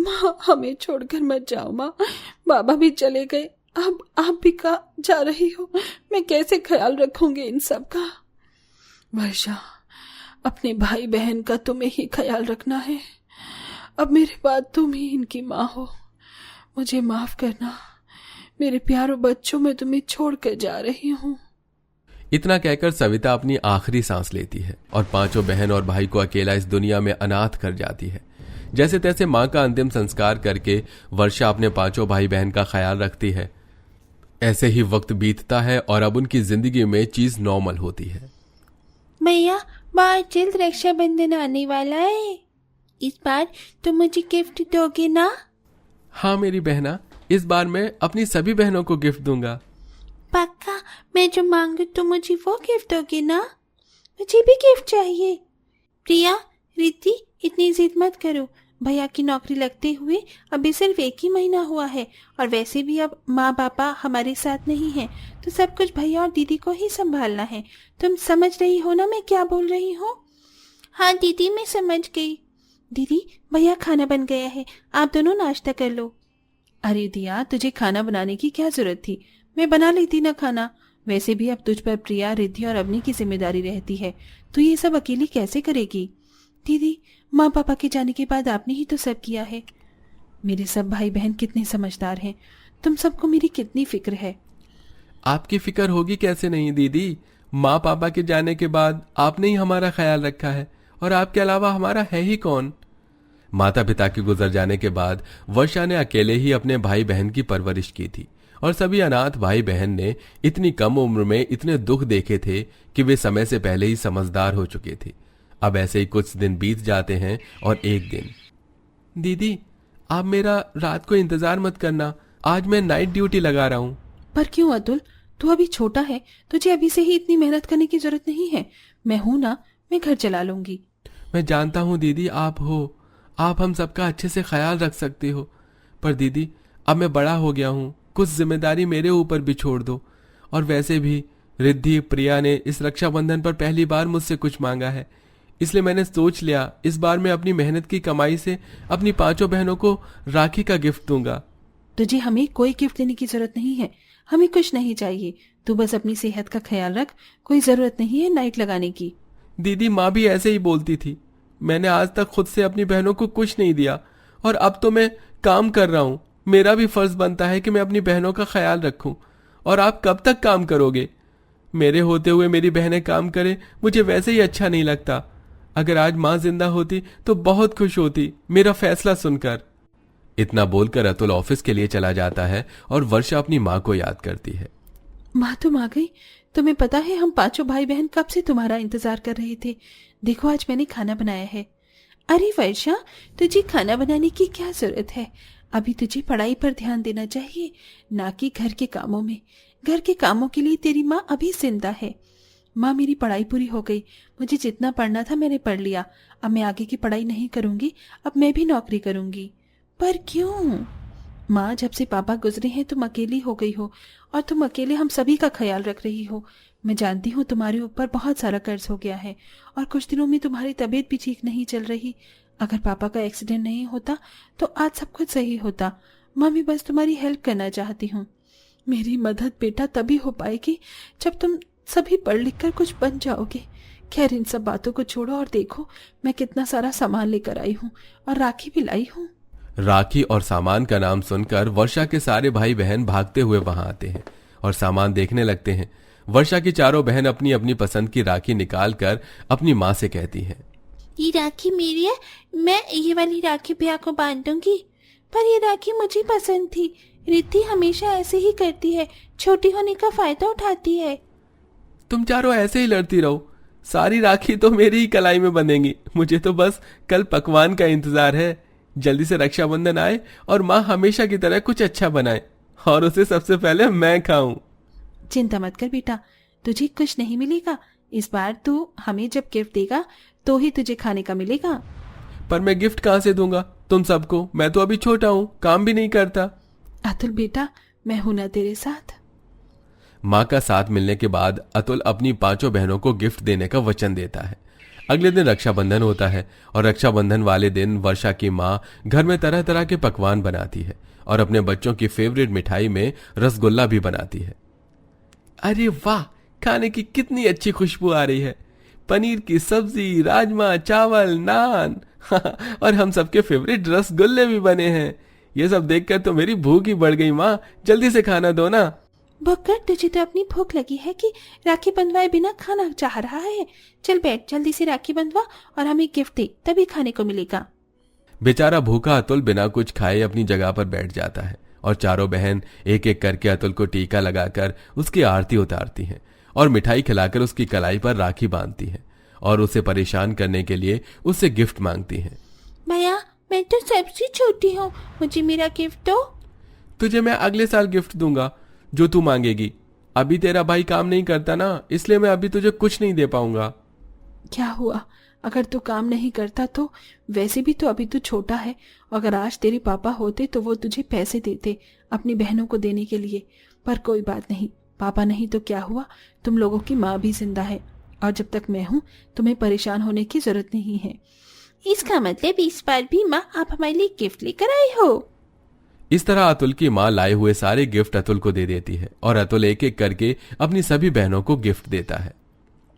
माँ हमें छोड़कर मत जाओ माँ, बाबा भी चले गए, अब आप भी कहाँ जा रही हो, मैं कैसे ख्याल रखूंगी इन सब का। वर्षा, अपने भाई बहन का तुम्हें ही ख्याल रखना है, अब मेरे बाद तुम ही इनकी माँ हो, मुझे माफ करना, मेरे प्यारों बच्चों, मैं तुम्हें छोड़कर जा रही हूँ। इतना कहकर सविता अपनी आखिरी सांस लेती है और पांचों बहन और भाई को अकेला इस दुनिया में अनाथ कर जाती है। जैसे तैसे मां का अंतिम संस्कार करके वर्षा अपने पांचों भाई बहन का ख्याल रखती है। ऐसे ही वक्त बीतता है और अब उनकी जिंदगी में चीज नॉर्मल होती है। भैया, बहुत जल्द रक्षाबंधन आने वाला है, इस बार तुम मुझे गिफ्ट दोगे ना? हाँ मेरी बहना, इस बार मैं अपनी सभी बहनों को गिफ्ट दूंगा। पक्का? मैं जो मांगू तुम मुझे वो गिफ्ट दोगे ना? मुझे भी गिफ्ट चाहिए। प्रिया, रिद्धि, इतनी जिद मत करो, भैया की नौकरी लगते हुए अभी सिर्फ 1 ही महीना हुआ है और वैसे भी अब माँ पापा हमारे साथ नहीं हैं, तो सब कुछ भैया और दीदी को ही संभालना है। तुम समझ रही हो ना मैं क्या बोल रही हूँ? हाँ दीदी, मैं समझ गई। दीदी, भैया खाना बन गया है, आप दोनों नाश्ता कर लो। अरे दिया, तुझे खाना बनाने की क्या जरूरत थी, मैं बना लेती ना खाना। वैसे भी अब तुझ पर प्रिया, रिद्धि और अवनी की जिम्मेदारी रहती है, तो ये सब अकेली कैसे करेगी। दीदी, माँ पापा के जाने के बाद आपने ही तो सब किया है। मेरे सब भाई बहन कितने समझदार हैं, तुम सबको मेरी कितनी फिक्र है। आपकी फिक्र होगी कैसे नहीं दीदी, माँ पापा के जाने के बाद आपने ही हमारा ख्याल रखा है और आपके अलावा हमारा है ही कौन। माता पिता के गुजर जाने के बाद वर्षा ने अकेले ही अपने भाई बहन की परवरिश की थी और सभी अनाथ भाई बहन ने इतनी कम उम्र में इतने दुख देखे थे कि वे समय से पहले ही समझदार हो चुके थे। अब ऐसे ही कुछ दिन बीत जाते हैं और एक दिन, दीदी आप मेरा रात को इंतजार मत करना, आज मैं नाइट ड्यूटी लगा रहा हूं। पर क्यों अतुल, तू अभी छोटा है, तुझे अभी से ही इतनी मेहनत करने की जरूरत नहीं है, मैं हूं ना, मैं घर चला लूंगी। मैं जानता हूं दीदी, आप हो, आप हम सबका अच्छे से ख्याल रख सकते हो, पर दीदी अब मैं बड़ा हो गया हूं, कुछ जिम्मेदारी मेरे ऊपर भी छोड़ दो। और वैसे भी रिद्धि, प्रिया ने इस रक्षाबंधन पर पहली बार मुझसे कुछ मांगा है, इसलिए मैंने सोच लिया इस बार मैं अपनी मेहनत की कमाई से अपनी पांचों बहनों को राखी का गिफ्ट दूंगा। तुझे हमें कोई गिफ्ट देने की जरूरत नहीं है, हमें कुछ नहीं चाहिए, तू बस अपनी सेहत का ख्याल रख, कोई जरूरत नहीं है नाइट लगाने की। दीदी माँ भी ऐसे ही बोलती थी, मैंने आज तक खुद से अपनी बहनों को कुछ नहीं दिया और अब तो मैं काम कर रहा हूँ, मेरा भी फर्ज बनता है कि मैं अपनी बहनों का ख्याल रखूं। और आप कब तक काम करोगे? मेरे होते हुए मेरी बहनें काम करें, मुझे वैसे ही अच्छा नहीं लगता। अगर आज माँ जिंदा होती तो बहुत खुश होती मेरा फैसला सुनकर। इतना बोलकर अतुल ऑफिस के लिए चला जाता है और वर्षा अपनी माँ को याद करती है। माँ तुम आ गई, तुम्हें पता है हम पांचों भाई बहन कब से तुम्हारा इंतजार कर रहे थे, देखो आज मैंने खाना बनाया है। अरे वर्षा, तुझे खाना बनाने की क्या जरूरत है, अभी तुझे पढ़ाई पर ध्यान देना चाहिए, ना कि घर के कामों में। घर के कामों के लिए तेरी माँ अभी जिंदा है। माँ मेरी पढ़ाई पूरी हो गई, मुझे जितना पढ़ना था मैंने पढ़ लिया, अब मैं आगे की पढ़ाई नहीं करूंगी, अब मैं भी नौकरी करूंगी। पर क्यों? माँ जब से पापा गुजरे हैं तुम अकेली हो गई हो और तुम अकेले हम सभी का ख्याल रख रही हो। मैं जानती हूँ तुम्हारे ऊपर बहुत सारा कर्ज हो गया है और कुछ दिनों में तुम्हारी तबीयत भी ठीक नहीं चल रही। अगर पापा का एक्सीडेंट नहीं होता तो आज सब कुछ सही होता। माँ मैं बस तुम्हारी हेल्प करना चाहती हूँ। मेरी मदद बेटा तभी हो पाएगी जब तुम सभी पढ़ लिख कर कुछ बन जाओगे। खैर इन सब बातों को छोड़ो और देखो मैं कितना सारा सामान लेकर आई हूँ और राखी भी लाई हूँ। राखी और सामान का नाम सुनकर वर्षा के सारे भाई बहन भागते हुए वहां आते हैं और सामान देखने लगते हैं। वर्षा की चारों बहन अपनी अपनी पसंद की राखी निकालकर अपनी माँ से कहती हैं, ये राखी मेरी है, मैं ये वाली राखी भैया को बांध दूंगी। पर ये राखी मुझे पसंद थी, रिद्धि हमेशा ऐसे ही करती है, छोटी होने का फायदा उठाती है। तुम चारों ऐसे ही लड़ती रहो, सारी राखी तो मेरी ही कलाई में बंधेंगी। मुझे तो बस कल पकवान का इंतजार है, जल्दी से रक्षाबंधन आए और माँ हमेशा की तरह कुछ अच्छा बनाए और उसे सबसे पहले मैं खाऊं। चिंता मत कर बेटा, तुझे कुछ नहीं मिलेगा, इस बार तू हमें जब गिफ्ट देगा तो ही तुझे खाने का मिलेगा। पर मैं गिफ्ट कहाँ से दूंगा तुम सबको, मैं तो अभी छोटा हूँ, काम भी नहीं करता। अतुल बेटा मैं हूं ना तेरे साथ। माँ का साथ मिलने के बाद अतुल अपनी पांचों बहनों को गिफ्ट देने का वचन देता है। अगले दिन रक्षाबंधन होता है और रक्षाबंधन वाले दिन वर्षा की माँ घर में तरह तरह के पकवान बनाती है और अपने बच्चों की फेवरेट मिठाई में रसगुल्ला भी बनाती है। अरे वाह, खाने की कितनी अच्छी खुशबू आ रही है। पनीर की सब्जी, राजमा, चावल, नान और हम सबके फेवरेट रसगुल्ले भी बने हैं। ये सब देखकर तो मेरी भूख ही बढ़ गई। माँ, जल्दी से खाना दो ना। बकर, तुझे तो अपनी भूख लगी है कि राखी बंधवाए बिना खाना चाह रहा है। चल बैठ, जल्दी से राखी बंधवा और हमें गिफ्ट दे, तभी खाने को मिलेगा। बेचारा भूखा अतुल बिना कुछ खाए अपनी जगह पर बैठ जाता है और चारों बहन एक एक करके अतुल को टीका लगाकर उसकी आरती उतारती हैं और मिठाई खिलाकर उसकी कलाई पर राखी बांधती हैं और उसे परेशान करने के लिए उससे गिफ्ट मांगती हैं। भैया, मैं तो सबसे छोटी हूँ, मुझे मेरा गिफ्ट दो। तुझे मैं अगले साल गिफ्ट दूंगा जो तू मांगेगी। अभी तेरा भाई काम नहीं करता ना, इसलिए मैं अभी तुझे कुछ नहीं दे पाऊंगा। क्या हुआ, अगर तू काम नहीं करता तो? वैसे भी तो अभी तू छोटा है। अगर आज तेरे पापा होते तो वो तुझे पैसे देते अपनी बहनों को देने के लिए। पर कोई बात नहीं, पापा नहीं तो क्या हुआ, तुम लोगों की माँ भी जिंदा है और जब तक मैं हूँ तुम्हें परेशान होने की जरूरत नहीं है। इसका मतलब इस बार भी माँ आप हमारे लिए गिफ्ट लेकर आए हो। इस तरह अतुल की माँ लाए हुए सारे गिफ्ट अतुल को दे देती है और अतुल एक एक करके अपनी सभी बहनों को गिफ्ट देता है।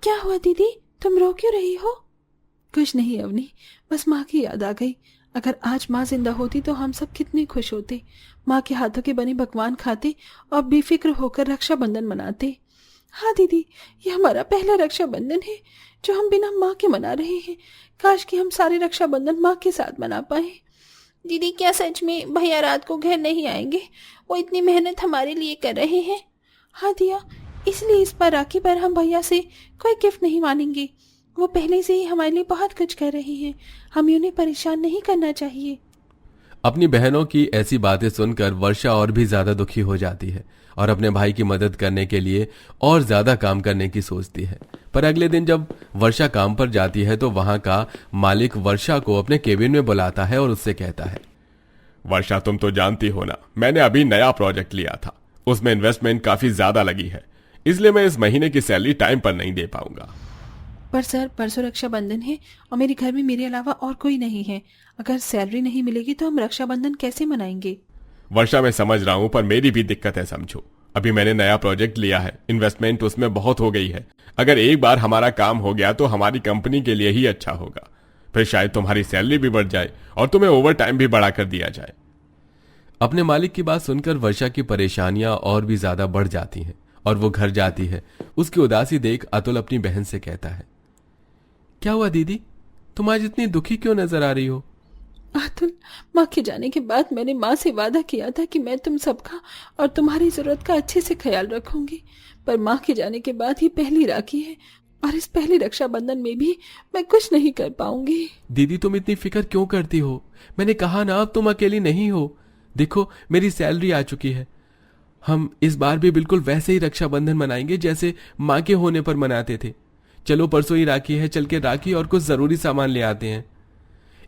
क्या हुआ दीदी, तुम रो क्यों रही हो? कुछ नहीं अवनी, बस माँ की याद आ गई। अगर आज माँ जिंदा होती तो हम सब कितने खुश होते। माँ के हाथों के बने पकवान खाते और बेफिक्र होकर रक्षाबंधन मनाते। हाँ दीदी, ये हमारा पहला रक्षाबंधन है जो हम बिना माँ के मना रहे हैं। काश कि हम सारे रक्षाबंधन माँ के साथ मना पाए। दीदी, क्या सच में भैया रात को घर नहीं आएंगे? वो इतनी मेहनत हमारे लिए कर रहे हैं। हाँ दिया, इसलिए इस बार राखी पर हम भैया से कोई गिफ्ट नहीं मांगेंगे। वो पहले से ही हमारे लिए बहुत कुछ कर रहे हैं, हमें उन्हें परेशान नहीं करना चाहिए। अपनी बहनों की ऐसी बातें सुनकर वर्षा और भी ज्यादा दुखी हो जाती है और अपने भाई की मदद करने के लिए और ज्यादा काम करने की सोचती है। पर अगले दिन जब वर्षा काम पर जाती है तो वहां का मालिक वर्षा को अपने केबिन में बुलाता है और उससे कहता है, वर्षा, तुम तो जानती हो ना, मैंने अभी नया प्रोजेक्ट लिया था, उसमें इन्वेस्टमेंट काफी ज्यादा लगी है, इसलिए मैं इस महीने की सैलरी टाइम पर नहीं दे पाऊंगा। पर सर, परसों रक्षाबंधन है और मेरे घर में मेरे अलावा और कोई नहीं है। अगर सैलरी नहीं मिलेगी तो हम रक्षाबंधन कैसे मनाएंगे? वर्षा, मैं समझ रहा हूं, पर मेरी भी दिक्कत है, समझो। अभी मैंने नया प्रोजेक्ट लिया है, इन्वेस्टमेंट उसमें बहुत हो गई है। अगर एक बार हमारा काम हो गया तो हमारी कंपनी के लिए ही अच्छा होगा। फिर शायद तुम्हारी सैलरी भी बढ़ जाए और तुम्हें ओवर टाइम भी बढ़ा कर दिया जाए। अपने मालिक की बात सुनकर वर्षा की परेशानियां और भी ज्यादा बढ़ जाती हैं और वो घर जाती है। उसकी उदासी देख अतुल अपनी बहन से कहता है, क्या हुआ दीदी, तुम आज इतनी दुखी क्यों नजर आ रही हो? अतुल, माँ के जाने के बाद मैंने माँ से वादा किया था कि मैं तुम सबका और तुम्हारी जरूरत का अच्छे से ख्याल रखूंगी। पर माँ के जाने के बाद ही पहली राखी है और इस पहली रक्षाबंधन में भी मैं कुछ नहीं कर पाऊंगी। दीदी, तुम इतनी फिक्र क्यों करती हो? मैंने कहा ना, अब तुम अकेली नहीं हो। देखो, मेरी सैलरी आ चुकी है। हम इस बार भी बिल्कुल वैसे ही रक्षाबंधन मनाएंगे जैसे माँ के होने पर मनाते थे। चलो, परसों ही राखी है, चल के राखी और कुछ जरूरी सामान ले आते हैं।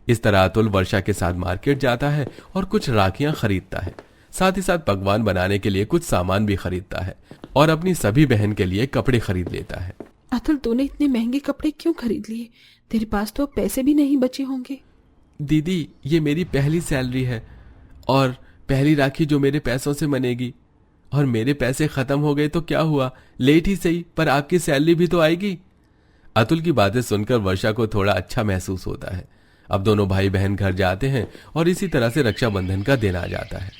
इस तरह अतुल वर्षा के साथ मार्केट जाता है और कुछ राखियां खरीदता है। साथ ही साथ पकवान बनाने के लिए कुछ सामान भी खरीदता है और अपनी सभी बहन के लिए कपड़े खरीद लेता है। अतुल, तूने इतने महंगे कपड़े क्यों खरीद लिए? तेरे पास तो पैसे भी नहीं बचे होंगे। दीदी, ये मेरी पहली सैलरी है और पहली राखी जो मेरे पैसों से बनेगी, और मेरे पैसे खत्म हो गए तो क्या हुआ, लेट ही सही, पर आपकी सैलरी भी तो आएगी। अतुल की बातें सुनकर वर्षा को थोड़ा अच्छा महसूस होता है। अब दोनों भाई बहन घर जाते हैं और इसी तरह से रक्षाबंधन का दिन आ जाता है।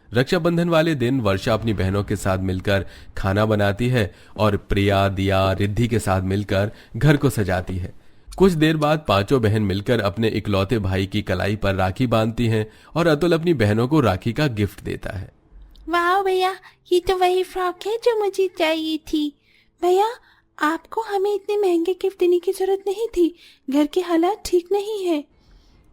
रक्षाबंधन वाले दिन वर्षा अपनी बहनों के साथ मिलकर खाना बनाती है और प्रिया, दिया, रिद्धि के साथ मिलकर घर को सजाती है। कुछ देर बाद पांचों बहन मिलकर अपने इकलौते भाई की कलाई पर राखी बांधती हैं और अतुल अपनी बहनों को राखी का गिफ्ट देता है। वाह भैया, ये तो वही फ्रॉक है जो मुझे चाहिए थी। भैया, आपको हमें इतने महंगे गिफ्ट देने की जरूरत नहीं थी, घर के हालात ठीक नहीं है।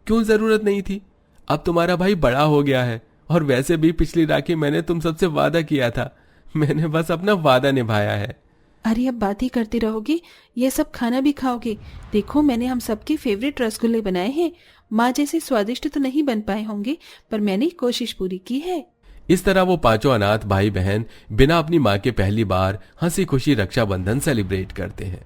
क्यों जरूरत नहीं थी? अब तुम्हारा भाई बड़ा हो गया है और वैसे भी पिछली राखी मैंने तुम सबसे वादा किया था, मैंने बस अपना वादा निभाया है। अरे अब बात ही करते रहोगे, ये सब खाना भी खाओगे? देखो, मैंने हम सबके फेवरेट रसगुल्ले बनाए हैं। माँ जैसे स्वादिष्ट तो नहीं बन पाए होंगे, पर मैंने कोशिश पूरी की है। इस तरह वो पांचों अनाथ भाई बहन बिना अपनी माँ के पहली बार हंसी खुशी रक्षाबंधन सेलिब्रेट करते हैं।